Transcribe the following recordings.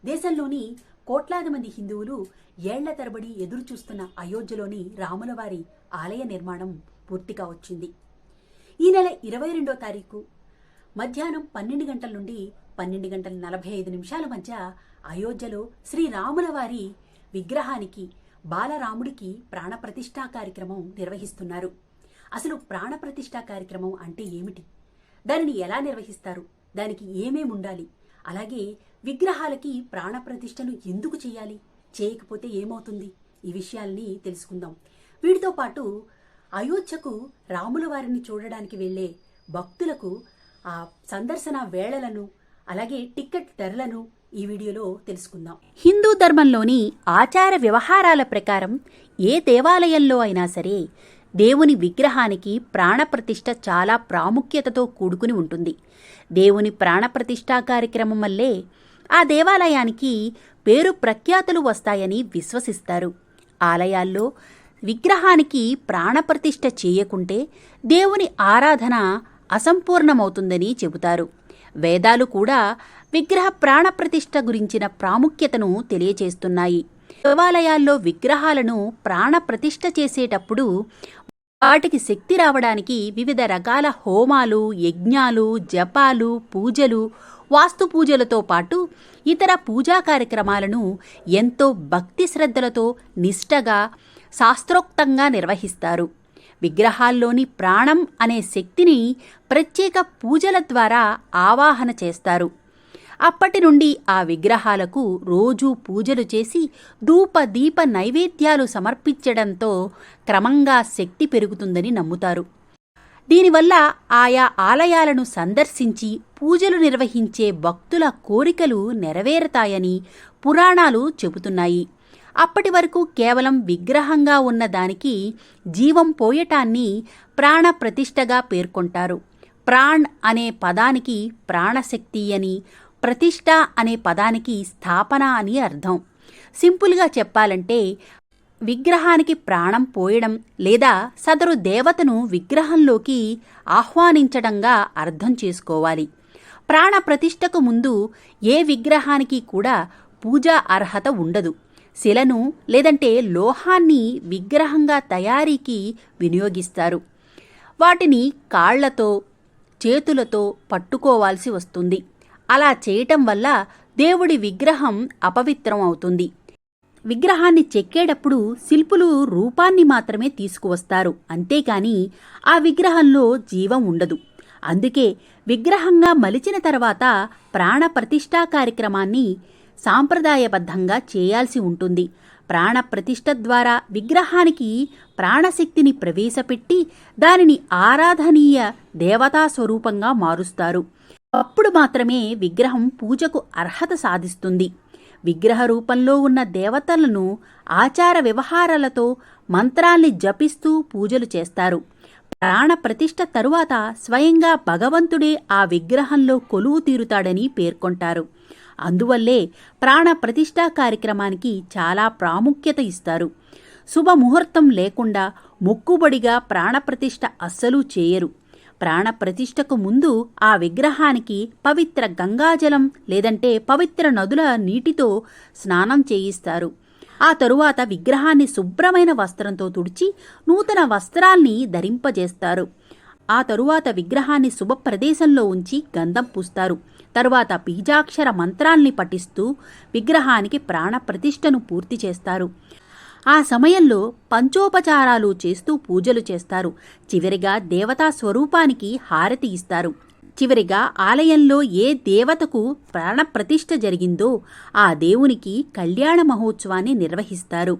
దేశంలోని కోట్లాది మంది హిందువులు ఏళ్ల తరబడి ఎదురుచూస్తున్న అయోధ్యలోని రాములవారి ఆలయ నిర్మాణం పూర్తిగా వచ్చింది. ఈ నెల 22వ తారీఖు మధ్యాహ్నం 12 గంటల నుండి 12:45 మధ్య అయోధ్యలో శ్రీరాములవారి విగ్రహానికి బాలరాముడికి ప్రాణప్రతిష్ఠా కార్యక్రమం నిర్వహిస్తున్నారు. అసలు ప్రాణప్రతిష్ఠా కార్యక్రమం అంటే ఏమిటి, దానిని ఎలా నిర్వహిస్తారు, దానికి ఏమేమి ఉండాలి, అలాగే విగ్రహాలకి ప్రాణప్రతిష్ఠను ఎందుకు చేయాలి, చేయకపోతే ఏమవుతుంది, ఈ విషయాల్ని తెలుసుకుందాం. వీటితో పాటు అయోధ్యకు రాముల వారిని చూడడానికి వెళ్లే భక్తులకు ఆ సందర్శన వేళలను అలాగే టికెట్ ధరలను ఈ వీడియోలో తెలుసుకుందాం. హిందూ ధర్మంలోని ఆచార వ్యవహారాల ప్రకారం ఏ దేవాలయంలో అయినా సరే దేవుని విగ్రహానికి ప్రాణప్రతిష్ఠ చాలా ప్రాముఖ్యతతో కూడుకుని ఉంటుంది. దేవుని ప్రాణప్రతిష్ఠా కార్యక్రమం వల్లే ఆ దేవాలయానికి పేరు ప్రఖ్యాతులు వస్తాయని విశ్వసిస్తారు. ఆలయాల్లో విగ్రహానికి ప్రాణప్రతిష్ఠ చేయకుంటే దేవుని ఆరాధన అసంపూర్ణమవుతుందని చెబుతారు. వేదాలు కూడా విగ్రహ ప్రాణప్రతిష్ఠ గురించిన ప్రాముఖ్యతను తెలియచేస్తున్నాయి. దేవాలయాల్లో విగ్రహాలను ప్రాణప్రతిష్ఠ చేసేటప్పుడు వాటికి శక్తి రావడానికి వివిధ రకాల హోమాలు, యజ్ఞాలు, జపాలు, పూజలు, వాస్తు పూజలతో పాటు ఇతర పూజా కార్యక్రమాలను ఎంతో భక్తి శ్రద్ధలతో నిష్టగా శాస్త్రోక్తంగా నిర్వహిస్తారు. విగ్రహాల్లోని ప్రాణం అనే శక్తిని ప్రత్యేక పూజల ద్వారా ఆవాహన చేస్తారు. అప్పటి నుండి ఆ విగ్రహాలకు రోజూ పూజలు చేసి ధూప దీప నైవేద్యాలు సమర్పించడంతో క్రమంగా శక్తి పెరుగుతుందని నమ్ముతారు. దీనివల్ల ఆయా ఆలయాలను సందర్శించి పూజలు నిర్వహించే భక్తుల కోరికలు నెరవేరుతాయని పురాణాలు చెబుతున్నాయి. అప్పటి వరకు కేవలం విగ్రహంగా ఉన్న దానికి జీవం పోయటాన్ని ప్రాణప్రతిష్ఠగా పేర్కొంటారు. ప్రాణ్ అనే పదానికి ప్రాణశక్తి అని, ప్రతిష్ఠ అనే పదానికి స్థాపన అని అర్థం. సింపుల్గా చెప్పాలంటే విగ్రహానికి ప్రాణం పోయడం లేదా సదరు దేవతను విగ్రహంలోకి ఆహ్వానించడంగా అర్థం చేసుకోవాలి. ప్రాణప్రతిష్ఠకు ముందు ఏ విగ్రహానికి కూడా పూజా అర్హత ఉండదు. శిలను లేదంటే లోహాన్ని విగ్రహంగా తయారీకి వినియోగిస్తారు. వాటిని కాళ్లతో చేతులతో పట్టుకోవాల్సి వస్తుంది. అలా చేయటం వల్ల దేవుడి విగ్రహం అపవిత్రం అవుతుంది. విగ్రహాన్ని చెక్కేటప్పుడు శిల్పులు రూపాన్ని మాత్రమే తీసుకువస్తారు, అంతేకాని ఆ విగ్రహంలో జీవం ఉండదు. అందుకే విగ్రహంగా మలిచిన తర్వాత ప్రాణప్రతిష్ఠా కార్యక్రమాన్ని సాంప్రదాయబద్ధంగా చేయాల్సి ఉంటుంది. ప్రాణప్రతిష్ఠ ద్వారా విగ్రహానికి ప్రాణశక్తిని ప్రవేశపెట్టి దానిని ఆరాధనీయ దేవతా స్వరూపంగా మారుస్తారు. అప్పుడు మాత్రమే విగ్రహం పూజకు అర్హత సాధిస్తుంది. విగ్రహ రూపంలో ఉన్న దేవతలను ఆచార వ్యవహారాలతో మంత్రాల్ని జపిస్తూ పూజలు చేస్తారు. ప్రాణప్రతిష్ఠ తరువాత స్వయంగా భగవంతుడే ఆ విగ్రహంలో కొలువు తీరుతాడని పేర్కొంటారు. అందువల్లే ప్రాణప్రతిష్ఠా కార్యక్రమానికి చాలా ప్రాముఖ్యత ఇస్తారు. శుభముహూర్తం లేకుండా మొక్కుబడిగా ప్రాణప్రతిష్ఠ అస్సలు చేయరు. ప్రాణప్రతిష్ఠకు ముందు ఆ విగ్రహానికి పవిత్ర గంగాజలం లేదంటే పవిత్ర నదుల నీటితో స్నానం చేయిస్తారు. ఆ తరువాత విగ్రహాన్ని శుభ్రమైన వస్త్రంతో తుడిచి నూతన వస్త్రాల్ని ధరింపజేస్తారు. ఆ తరువాత విగ్రహాన్ని శుభ ప్రదేశంలో ఉంచి గంధం పూస్తారు. తరువాత బీజాక్షర మంత్రాల్ని పఠిస్తూ విగ్రహానికి ప్రాణప్రతిష్ఠను పూర్తి చేస్తారు. ఆ సమయంలో పంచోపచారాలు చేస్తూ పూజలు చేస్తారు. చివరిగా దేవతా స్వరూపానికి హారతి ఇస్తారు. చివరిగా ఆలయంలో ఏ దేవతకు ప్రాణప్రతిష్ఠ జరిగిందో ఆ దేవునికి కళ్యాణ మహోత్సవాన్ని నిర్వహిస్తారు.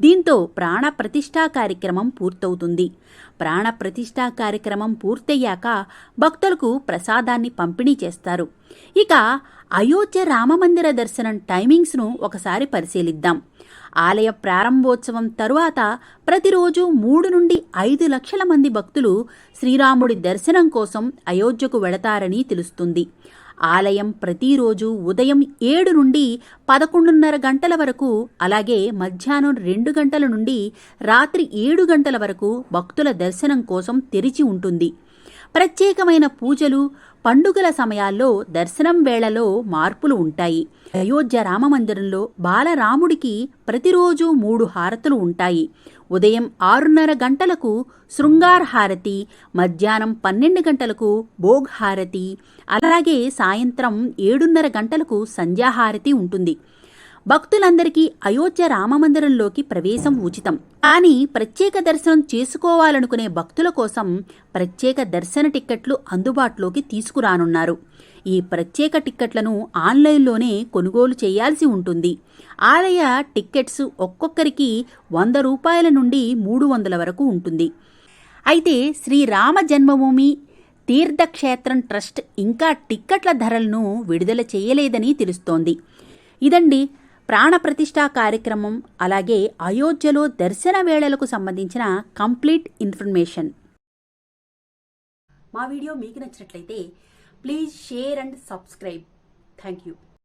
దీంతో ప్రాణప్రతిష్ఠా కార్యక్రమం పూర్తవుతుంది. ప్రాణప్రతిష్ఠా కార్యక్రమం పూర్తయ్యాక భక్తులకు ప్రసాదాన్ని పంపిణీ చేస్తారు. ఇక అయోధ్య రామమందిర దర్శనం టైమింగ్స్ను ఒకసారి పరిశీలిద్దాం. ఆలయ ప్రారంభోత్సవం తరువాత ప్రతిరోజు 3 నుండి 5 లక్షల మంది భక్తులు శ్రీరాముడి దర్శనం కోసం అయోధ్యకు వెళతారని తెలుస్తుంది. ఆలయం ప్రతిరోజు ఉదయం 7 నుండి 11:30 గంటల వరకు, అలాగే మధ్యాహ్నం 2 గంటల నుండి రాత్రి 7 గంటల వరకు భక్తుల దర్శనం కోసం తెరిచి ఉంటుంది. ప్రత్యేకమైన పూజలు, పండుగల సమయాల్లో దర్శనం వేళలో మార్పులు ఉంటాయి. అయోధ్య రామమందిరంలో బాలరాముడికి ప్రతిరోజు 3 హారతులు ఉంటాయి. ఉదయం 6:30 గంటలకు శృంగార్ హారతి, మధ్యాహ్నం 12 గంటలకు భోగ్ హారతి, అలాగే సాయంత్రం 7:30 గంటలకు సంధ్యాహారతి ఉంటుంది. భక్తులందరికీ అయోధ్య రామమందిరంలోకి ప్రవేశం ఉచితం. కానీ ప్రత్యేక దర్శనం చేసుకోవాలనుకునే భక్తుల కోసం ప్రత్యేక దర్శన టిక్కెట్లు అందుబాటులోకి తీసుకురానున్నారు. ఈ ప్రత్యేక టిక్కెట్లను ఆన్లైన్లోనే కొనుగోలు చేయాల్సి ఉంటుంది. ఆలయ టిక్కెట్స్ ఒక్కొక్కరికి 100 రూపాయల నుండి 300 వరకు ఉంటుంది. అయితే శ్రీరామ జన్మభూమి తీర్థక్షేత్రం ట్రస్ట్ ఇంకా టిక్కెట్ల ధరలను విడుదల చేయలేదని తెలుస్తోంది. ఇదండి ప్రాణప్రతిష్ఠా కార్యక్రమం, అలాగే అయోధ్యలో దర్శన వేళలకు సంబంధించిన కంప్లీట్ ఇన్ఫర్మేషన్. మా వీడియో మీకు నచ్చినట్లయితే please share and subscribe. Thank you.